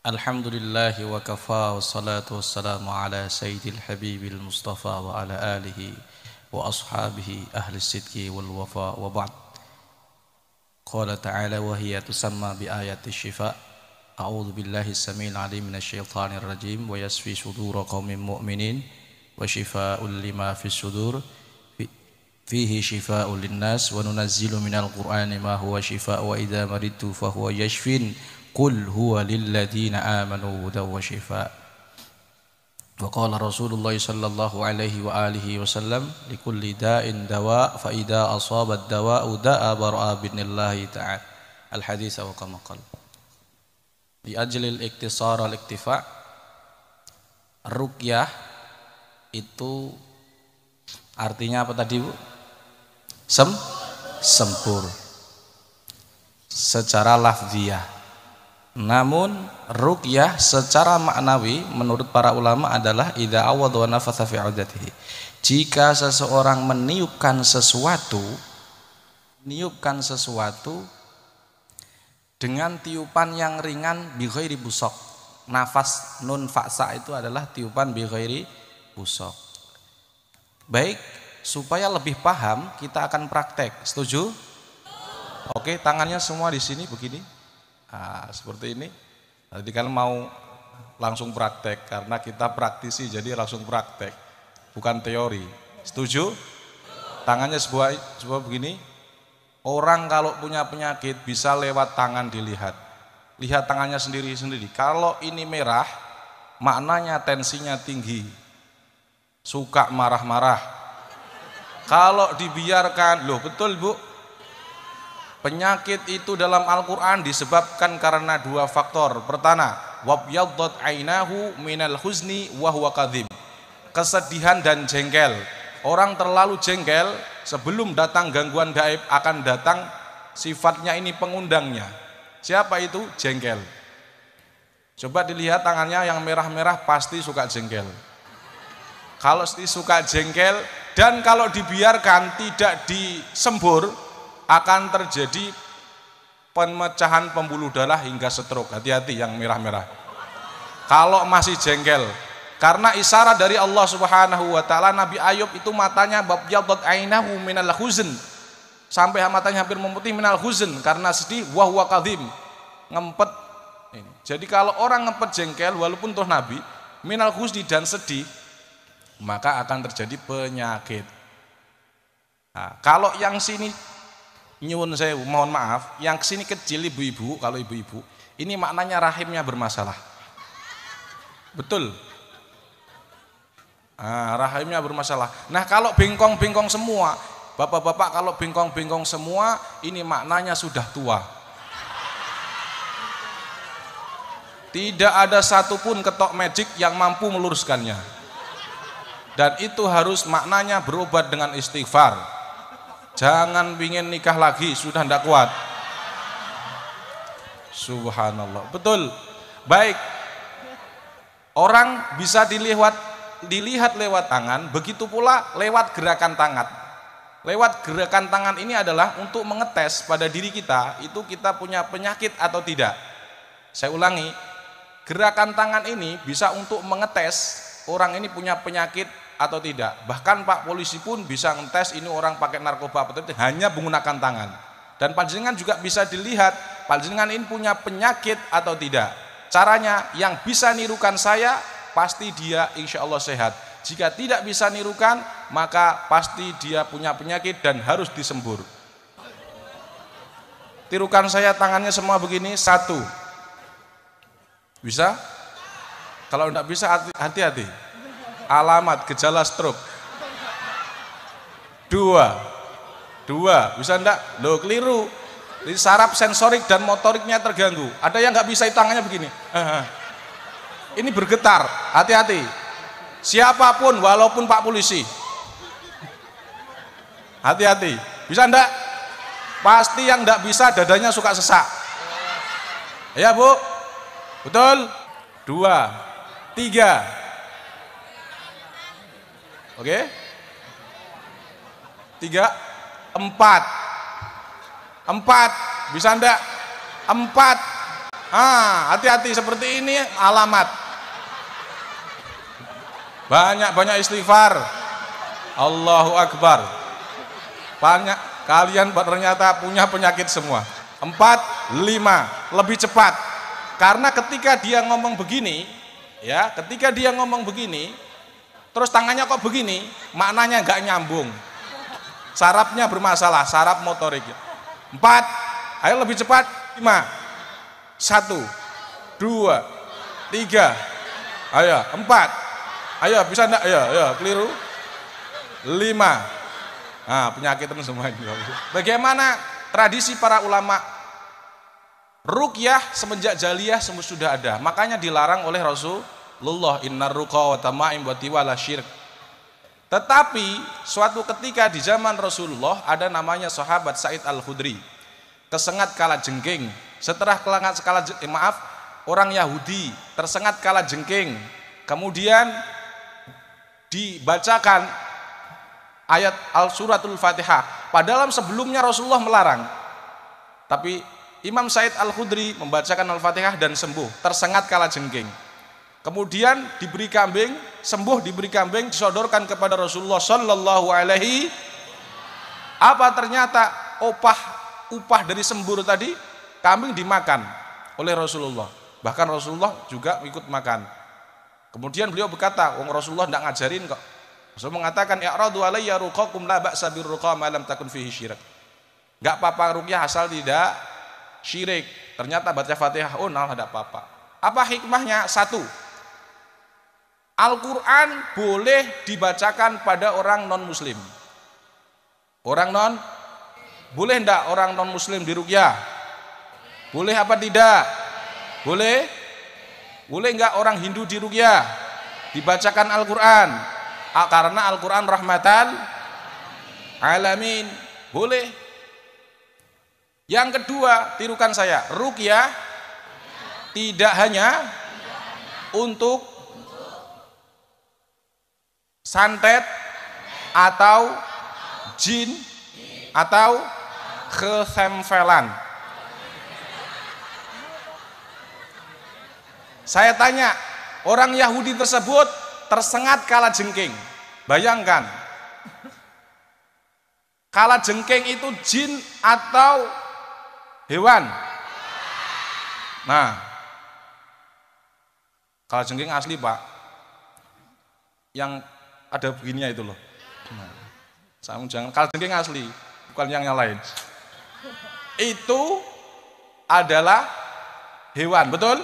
Alhamdulillahi wa kafa wa salatu wassalamu ala sayyidil habibil mustafa wa ala alihi wa ashabihi ahli sidqi wal wafa wa ba'd. Qala ta'ala wa hiya tusamma bi ayati shifa. A'udzu billahi samil alim minasy syaithanir rajim wa yasfi sudura qaumin mu'minin wa shifaa'un lima fis sudur fihi shifaa'un linnas wa nunazzilu minal qur'ani ma huwa shifaa'un wa idza maridtu fa huwa yashfin. Qul huwa lilladzina amanu hudaw wa shifaa. Wa qala Rasulullah sallallahu alaihi wa alihi wasallam likulli da'in dawa fa idza asaba ad-dawa'u da'a bara'a binillahi ta'ala. Al-hadits wa kama qala. Di ajlil iktisar al-iktifa, ruqyah itu artinya apa tadi, Bu? Sempur secara lafziyah. Namun ruqyah secara maknawi menurut para ulama adalah idza awad wa nafatha fi 'udatihi. Jika seseorang meniupkan sesuatu dengan tiupan yang ringan bi ghairi busaq. Nafas nun fa'sa itu adalah tiupan bi ghairi busaq. Baik, supaya lebih paham kita akan praktek. Setuju? Oke, tangannya semua di sini begini. Nah, seperti ini. Jadi kan mau langsung praktek karena kita praktisi, jadi langsung praktek, bukan teori. Setuju? Tangannya sebuah begini. Orang kalau punya penyakit bisa lewat tangan dilihat. Lihat tangannya sendiri-sendiri. Kalau ini merah, maknanya tensinya tinggi, suka marah-marah. Kalau dibiarkan, loh betul Bu, penyakit itu dalam Al-Quran disebabkan karena dua faktor. Pertama, wabyaddat ainahu minal huzni wa huwa kadhim. Kesedihan dan jengkel. Orang terlalu jengkel, sebelum datang gangguan gaib akan datang sifatnya ini pengundangnya. Siapa itu? Jengkel. Coba dilihat tangannya yang merah-merah, pasti suka jengkel. Kalau suka jengkel dan kalau dibiarkan tidak disembur, akan terjadi pemecahan pembuluh darah hingga stroke. Hati-hati yang merah-merah. Kalau masih jengkel, karena isyarat dari Allah Subhanahu wa taala, Nabi Ayub itu matanya babyaddat ainahu minal huzn, sampai matanya hampir memutih minal huzn karena sedih, wa huwa kadhim, ngempet ini. Jadi kalau orang ngempet jengkel walaupun toh Nabi minal huzni dan sedih, maka akan terjadi penyakit. Nah, kalau yang sini nyuwun saya, mohon maaf, yang kesini kecil ibu-ibu, kalau ibu-ibu ini maknanya rahimnya bermasalah. Betul. Rahimnya bermasalah. Nah kalau bengkong-bengkong semua, bapak-bapak kalau bengkong-bengkong semua, ini maknanya sudah tua. Tidak ada satupun ketok magic yang mampu meluruskannya. Dan itu harus maknanya berobat dengan istighfar. Jangan ingin nikah lagi, sudah tidak kuat. Subhanallah. Betul. Baik. Orang bisa dilihat lewat tangan, begitu pula lewat gerakan tangan. Lewat gerakan tangan ini adalah untuk mengetes pada diri kita, itu kita punya penyakit atau tidak. Saya ulangi, gerakan tangan ini bisa untuk mengetes orang ini punya penyakit atau tidak. Bahkan Pak polisi pun bisa ngetes ini orang pakai narkoba atau tidak, hanya menggunakan tangan. Dan panjenengan juga bisa dilihat panjenengan ini punya penyakit atau tidak. Caranya, yang bisa nirukan saya pasti dia insya Allah sehat. Jika tidak bisa nirukan, maka pasti dia punya penyakit dan harus disembur. Tirukan saya tangannya semua begini. 1. Bisa? Kalau tidak bisa hati-hati. Alamat gejala stroke. 2, bisa enggak? Loh keliru. Jadi saraf sensorik dan motoriknya terganggu. Ada yang nggak bisa itu tangannya begini. Ini bergetar. Hati-hati. Siapapun, walaupun Pak polisi. Hati-hati. Bisa enggak? Pasti yang enggak bisa dadanya suka sesak. Ya Bu? Betul? 2, 3. Oke? 3, 4. Bisa enggak? 4. Hati-hati, seperti ini alamat. Banyak-banyak istighfar. Allahu Akbar. Banyak kalian ternyata punya penyakit semua. 4, 5, lebih cepat. Karena ketika dia ngomong begini, ya, ketika dia ngomong begini, terus tangannya kok begini, maknanya nggak nyambung. Sarafnya bermasalah, saraf motorik. 4, ayo lebih cepat. 5, 1, 2, 3, ayo 4, ayo bisa enggak? Ayo, keliru. 5. Nah, penyakitan semua ini. Bagaimana tradisi para ulama ruqyah semenjak jahiliyah sudah ada. Makanya dilarang oleh Rasulullah, innar ruqa wa tamaim wa tiwala syirk. Tetapi suatu ketika di zaman Rasulullah ada namanya sahabat Sa'id Al-Khudri. Kesengat kala jengking. Setelah orang Yahudi tersengat kala jengking. Kemudian dibacakan ayat suratul Fatihah. Padahal sebelumnya Rasulullah melarang. Tapi Imam Sa'id Al-Khudri membacakan Al-Fatihah dan sembuh, tersengat kala jengking. Kemudian diberi kambing, sembuh, diberi kambing, disodorkan kepada Rasulullah sallallahu alaihi. Apa ternyata upah dari sembur tadi, kambing dimakan oleh Rasulullah. Bahkan Rasulullah juga ikut makan. Kemudian beliau berkata, Rasulullah tidak ngajarin kok. Rasul mengatakan, "Ya'radu alayya ruqakum la ba'sa birruqa ma lam takun fihi syirik." Enggak apa-apa ruqyah asal tidak syirik. Ternyata baca Fatihah, tidak apa-apa. Apa hikmahnya? 1. Al-Qur'an boleh dibacakan pada orang non muslim. Boleh enggak orang non muslim diruqyah? Boleh apa tidak? Boleh? Boleh enggak orang Hindu diruqyah? Dibacakan Al-Qur'an? Karena Al-Quran rahmatan alamin. Boleh. Yang kedua, tirukan saya, ruqyah tidak hanya untuk santet atau jin atau kesempelan. Saya tanya, orang Yahudi tersebut tersengat kala jengking. Bayangkan, kala jengking itu jin atau hewan? Nah, kala jengking asli Pak, yang ada begininya itu loh. Jangan, kala jengking asli, bukan yang lain. Itu adalah hewan, betul?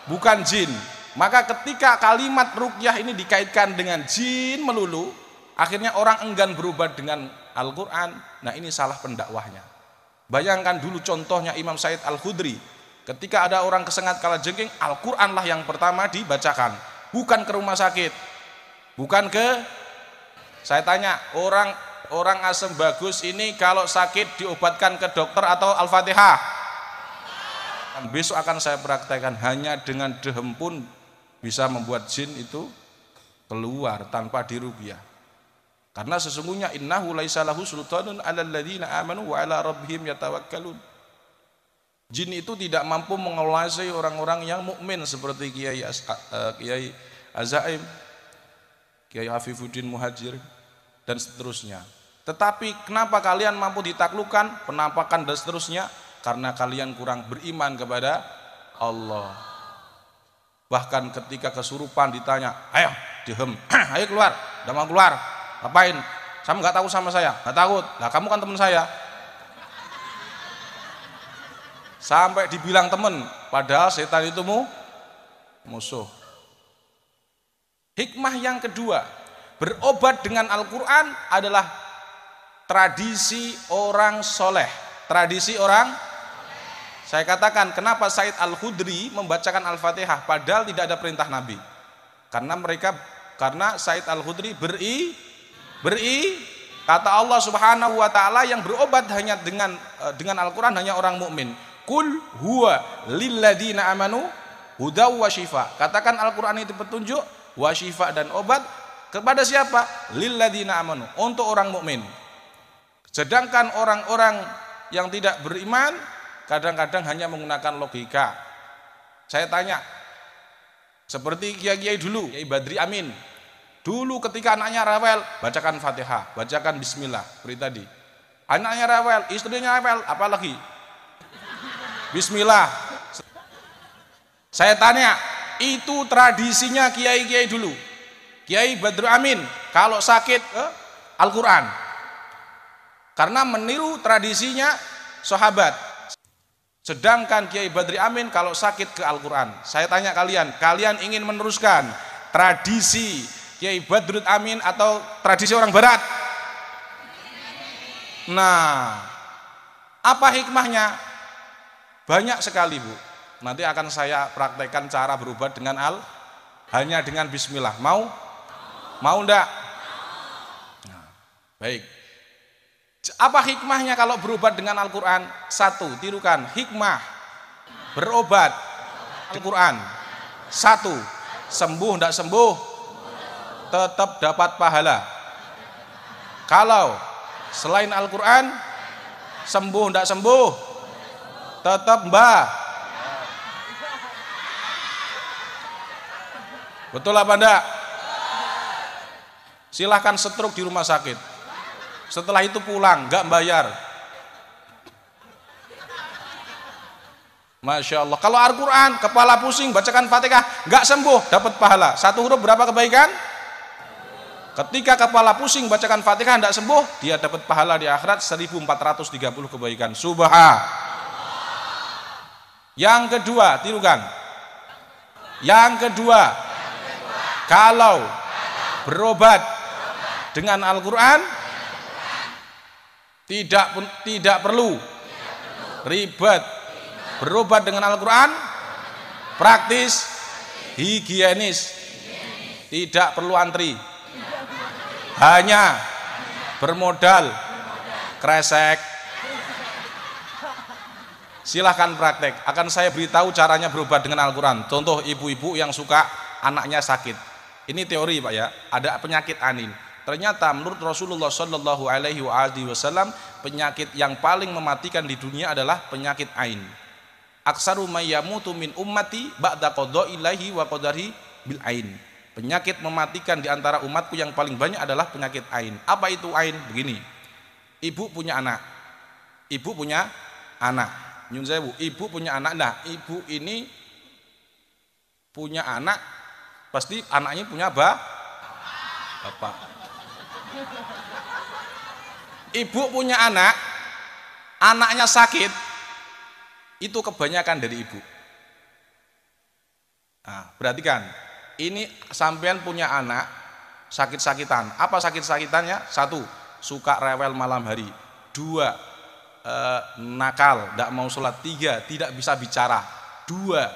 Bukan jin. Maka ketika kalimat ruqyah ini dikaitkan dengan jin melulu, akhirnya orang enggan berobat dengan Al-Quran. Nah, ini salah pendakwahnya. Bayangkan dulu contohnya Imam Sa'id Al-Khudri. Ketika ada orang kesengat kala jengking, Al-Quran lah yang pertama dibacakan. Bukan ke rumah sakit. Bukan ke, saya tanya, orang asem bagus ini kalau sakit diobatkan ke dokter atau Al-Fatihah? Besok akan saya praktekkan, hanya dengan dehem pun bisa membuat jin itu keluar tanpa diruqyah. Karena sesungguhnya innahu laisa lahu sultanun 'alal ladzina amanu wa 'ala rabbihim yatawakkalun. Jin itu tidak mampu menguasai orang-orang yang mukmin seperti Kiai Azaim, Kiai Hafifuddin Muhajir dan seterusnya. Tetapi kenapa kalian mampu ditaklukkan, penampakan dan seterusnya? Karena kalian kurang beriman kepada Allah. Bahkan ketika kesurupan ditanya, ayo dihem, ayo keluar, udah mau keluar, ngapain? Kamu nggak takut sama saya? Nggak takut. Lah kamu kan teman saya. Sampai dibilang teman, padahal setan itu musuh. Hikmah yang kedua, berobat dengan Al-Quran adalah tradisi orang soleh. Tradisi orang, saya katakan kenapa Sa'id Al-Khudri membacakan Al-Fatihah padahal tidak ada perintah Nabi. Karena Sa'id Al-Khudri beri kata Allah Subhanahu wa taala, yang berobat hanya dengan Al-Quran hanya orang mukmin. Qul huwa lilladzina amanu hudaw wa syifa. Katakan Al-Quran itu petunjuk, wa syifa dan obat kepada siapa? Lilladzina amanu, untuk orang mukmin. Sedangkan orang-orang yang tidak beriman kadang-kadang hanya menggunakan logika. Saya tanya, seperti kiai-kiai dulu, Kiai Badri Amin. Dulu ketika anaknya rewel, bacakan Fatihah, bacakan Bismillah, seperti tadi. Anaknya rewel, istrinya rewel, apalagi Bismillah. Saya tanya, itu tradisinya kiai-kiai dulu. Kiai Badri Amin kalau sakit Al-Quran, karena meniru tradisinya sahabat. Sedangkan Kiai Badri Amin kalau sakit ke Al-Quran. Saya tanya kalian ingin meneruskan tradisi Kiai Badri Amin atau tradisi orang barat? Nah, apa hikmahnya? Banyak sekali, Bu. Nanti akan saya praktekkan cara berobat dengan hanya dengan Bismillah. Mau? Mau enggak? Nah, baik. Apa hikmahnya kalau berobat dengan Al-Quran? Satu, tirukan hikmah berobat Al-Quran. Satu, sembuh enggak sembuh tetap dapat pahala. Kalau selain Al-Quran sembuh enggak sembuh tetap betul apa enggak? Silahkan stroke di rumah sakit, setelah itu pulang enggak bayar. Masya Allah. Kalau Al-Quran kepala pusing bacakan Fatihah enggak sembuh dapat pahala. Satu huruf berapa kebaikan? Ketika kepala pusing bacakan Fatihah tidak sembuh, dia dapat pahala di akhirat 1430 kebaikan. Subhanallah. Yang kedua, tirukan. Yang kedua, kalau berobat dengan Al-Quran tidak perlu ribet. Berobat dengan Al-Quran praktis, higienis, tidak perlu antri. Hanya bermodal kresek. Silahkan praktek. Akan saya beritahu caranya berobat dengan Al-Quran. Contoh ibu-ibu yang suka anaknya sakit. Ini teori Pak ya. Ada penyakit anin. Ternyata menurut Rasulullah Shallallahu Alaihi Wasallam penyakit yang paling mematikan di dunia adalah penyakit ain. Aksaru mayyamutu min ummati ba'da qada'illahi wa qadarihi bil ain. Penyakit mematikan di antara umatku yang paling banyak adalah penyakit ain. Apa itu ain? Begini. Ibu punya anak. Ibu punya anak. Nyun sewu, ibu punya anak. Nah, ibu ini punya anak, pasti anaknya punya bapak. Ibu punya anak, anaknya sakit, itu kebanyakan dari ibu. Nah, perhatikan. Ini sampean punya anak sakit-sakitan. Apa sakit-sakitannya? Satu, suka rewel malam hari. Dua, nakal, tidak mau sholat. Tiga, tidak bisa bicara. Dua,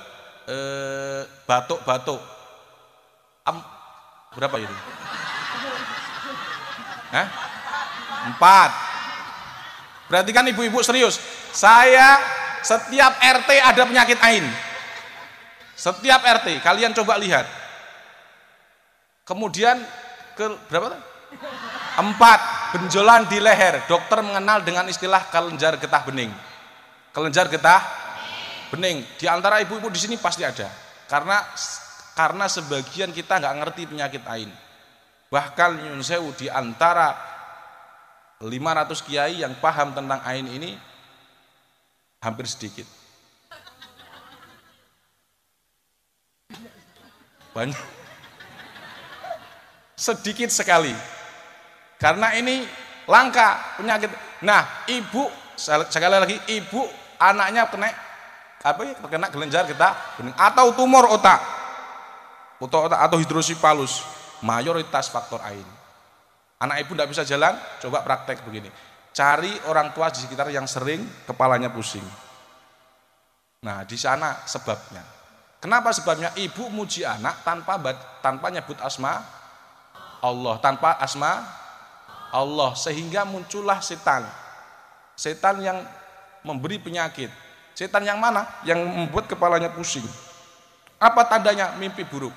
batuk-batuk. Berapa itu? Empat. Berarti kan ibu-ibu serius. Saya setiap RT ada penyakit ain. Setiap RT, kalian coba lihat. Kemudian berapa? 4, benjolan di leher. Dokter mengenal dengan istilah kelenjar getah bening. Kelenjar getah bening. Di antara ibu-ibu di sini pasti ada. Karena sebagian kita nggak ngerti penyakit ain. Bahkan nyun sewu di antara 500 kiai yang paham tentang ain ini hampir sedikit. Banyak. Sedikit sekali. Karena ini langka penyakit. Nah, ibu sekali lagi, ibu anaknya kena kelenjar getah bening atau tumor otak atau hidrosipalus, mayoritas faktor ain. Anak ibu tidak bisa jalan, coba praktek begini. Cari orang tua di sekitar yang sering kepalanya pusing. Nah, di sana sebabnya. Kenapa sebabnya? Ibu muji anak tanpa nyebut asma Allah, tanpa asma Allah, sehingga muncullah setan yang memberi penyakit. Setan yang mana? Yang membuat kepalanya pusing. Apa tandanya? Mimpi buruk.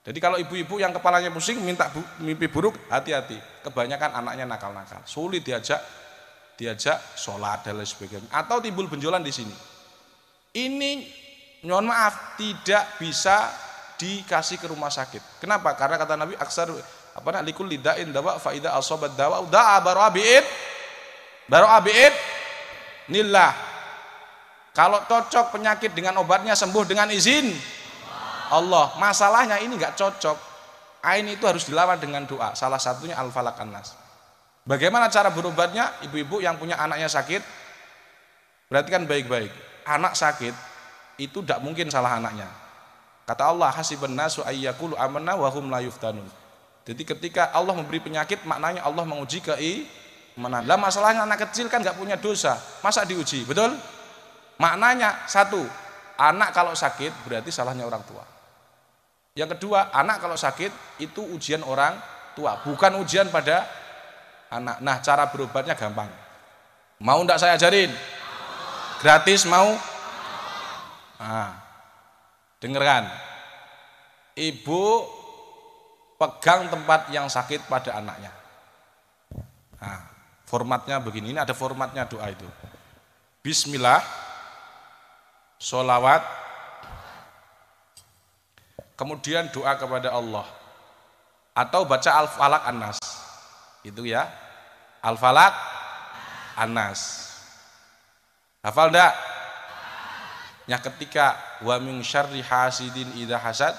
Jadi kalau ibu-ibu yang kepalanya pusing minta mimpi buruk, hati-hati. Kebanyakan anaknya nakal-nakal, sulit diajak sholat dan lain sebagainya. Atau timbul benjolan di sini. Ini Mohon maaf, tidak bisa dikasih ke rumah sakit. Kenapa? Karena kata Nabi aksar likul lidain dawa fa idza asabat dawa da'a baro'abi'id nillah. Kalau cocok penyakit dengan obatnya sembuh dengan izin Allah. Masalahnya ini enggak cocok. Ain itu harus dilawan dengan doa. Salah satunya Al-Falaq An-Nas. Bagaimana cara berobatnya? Ibu-ibu yang punya anaknya sakit, perhatikan baik-baik. Anak sakit itu tidak mungkin salah anaknya. Kata Allah, hasiban nasu ayyaqulu amanna wa hum la yuftanun. Jadi ketika Allah memberi penyakit, maknanya Allah menguji keimanan. Lah masalahnya anak kecil kan nggak punya dosa, masa diuji? Betul? Maknanya satu, anak kalau sakit berarti salahnya orang tua. Yang kedua, anak kalau sakit itu ujian orang tua, bukan ujian pada anak. Nah, cara berobatnya gampang. Mau enggak saya ajarin? Gratis mau? Nah, dengarkan. Ibu pegang tempat yang sakit pada anaknya. Nah, formatnya begini. Ini ada formatnya doa itu. Bismillah, sholawat, kemudian doa kepada Allah. Atau baca Al-Falaq An-Nas. Itu ya. Al-Falaq An-Nas. Hafal enggak? Yang ketika wa min syarri hasidin idza hasad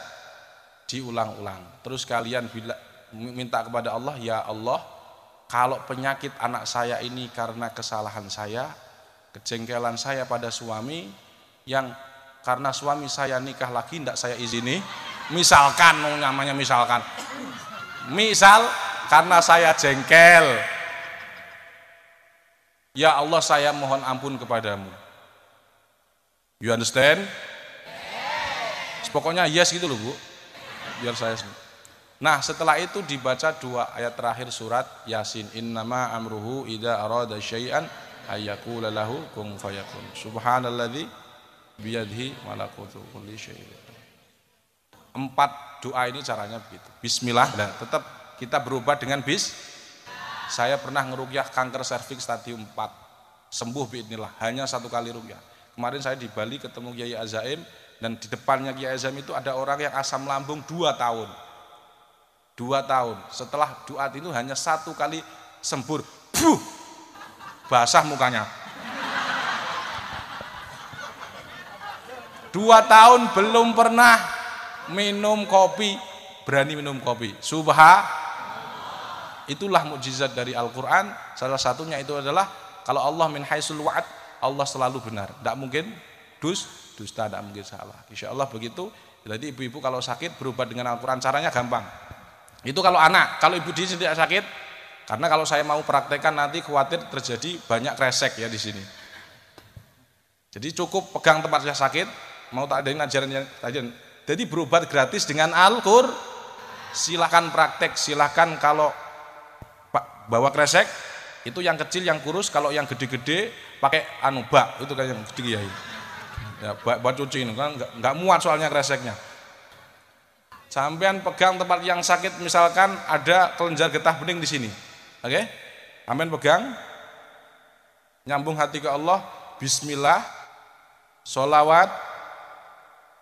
diulang-ulang. Terus kalian minta kepada Allah, ya Allah, kalau penyakit anak saya ini karena kesalahan saya, kejengkelan saya pada suami, yang karena suami saya nikah lagi tidak saya izini, misalkan namanya misalkan, misal karena saya jengkel, ya Allah saya mohon ampun kepadamu. You understand? Yes. Pokoknya yes gitu loh Bu, biar saya. Nah setelah itu dibaca 2 ayat terakhir surat Yasin. Innama amruhu idza arada syai'an ayyaqula lahu kun fayakun. Subhanalladzi biyadihi malakutu kulli syai'. 4 doa ini caranya begitu. Bismillah. Nah, tetap kita berubah dengan Saya pernah ngeruqyah kanker serviks stadium 4. Sembuh biidznillah, hanya 1 kali ruqyah. Kemarin saya di Bali ketemu Kiai Azaim, dan di depannya Kiai Azaim itu ada orang yang asam lambung 2 tahun. 2 tahun. Setelah doa itu hanya 1 kali sembur. Basah mukanya. 2 tahun belum pernah minum kopi, berani minum kopi. Itulah mukjizat dari Al-Quran. Salah satunya itu adalah kalau Allah min haisul wa'ad, Allah selalu benar, tidak mungkin dusta, tidak mungkin salah. Insya Allah begitu. Jadi ibu-ibu kalau sakit berobat dengan Al-Quran, caranya gampang. Itu kalau anak. Kalau ibu di sini tidak sakit, karena kalau saya mau praktekkan nanti khawatir terjadi banyak kresek ya di sini. Jadi cukup pegang tempat saya sakit, mau tak ada ajaran. Jadi berobat gratis dengan Al-Quran. Silahkan praktek, silahkan kalau bawa kresek. Itu yang kecil, yang kurus. Kalau yang gede-gede pakai bak, itu kan yang gede ya. Ya buat cuci ini kan nggak muat soalnya kreseknya. Sampean pegang tempat yang sakit, misalkan ada kelenjar getah bening di sini. Oke? Amin pegang. Nyambung hati ke Allah, bismillah, sholawat,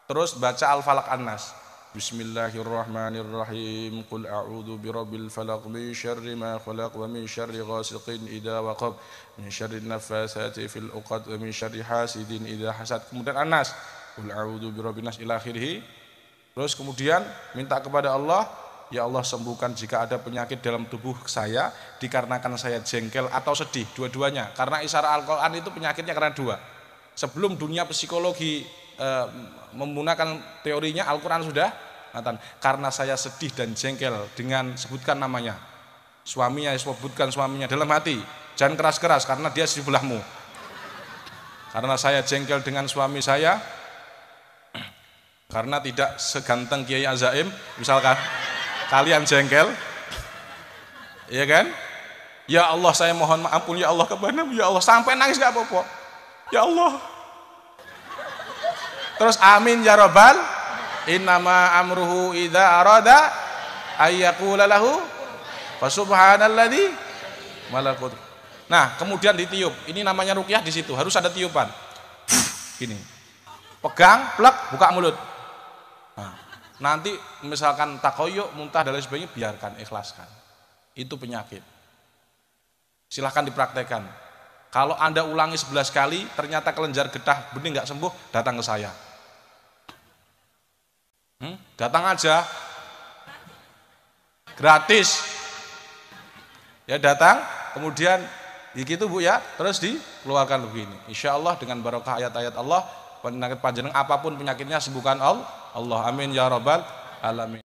terus baca Al-Falaq An-Nas. Bismillahirrahmanirrahim. Qul a'udzu birabbil falaq min syarri ma khalaq wa min syarri ghasiqin idza waqab min syarri nafatsati fil 'uqad wa min syarri hasidin idza hasad. Kemudian An-Nas. Qul a'udzu birabbin nas ila akhirih. Terus kemudian minta kepada Allah, ya Allah sembuhkan jika ada penyakit dalam tubuh saya dikarenakan saya jengkel atau sedih, dua-duanya. Karena isyarat Al-Qur'an itu penyakitnya karena 2. Sebelum dunia psikologi menggunakan teorinya, Al-Quran sudah karena saya sedih dan jengkel dengan sebutkan namanya, suaminya sebutkan suaminya dalam hati, jangan keras-keras karena dia sebelahmu. Karena saya jengkel dengan suami saya karena tidak seganteng Kiai Azaim, misalkan kalian jengkel, ya kan? Ya Allah saya mohon ampun ya Allah kepadamu, ya Allah, sampai nangis gak apa-apa, ya Allah. Terus amin ya rabbal. Innama amruhu idza arada ayyaqula lahu fa subhanalladzi malakut. Nah, kemudian ditiup. Ini namanya ruqyah di situ, harus ada tiupan. Gini. pegang, plek, buka mulut. Nah, nanti misalkan takoyuk, muntah dan lain sebagainya, biarkan, ikhlaskan. Itu penyakit. Silahkan dipraktekkan. Kalau Anda ulangi 11 kali, ternyata kelenjar getah bening nggak sembuh, datang ke saya. Datang aja, gratis. Ya datang, kemudian gitu Bu ya, terus dikeluarkan begini. Insya Allah dengan barokah ayat-ayat Allah, penyakit panjenengan apapun penyakitnya sembuhkan Allah. Amin ya rabbal alamin.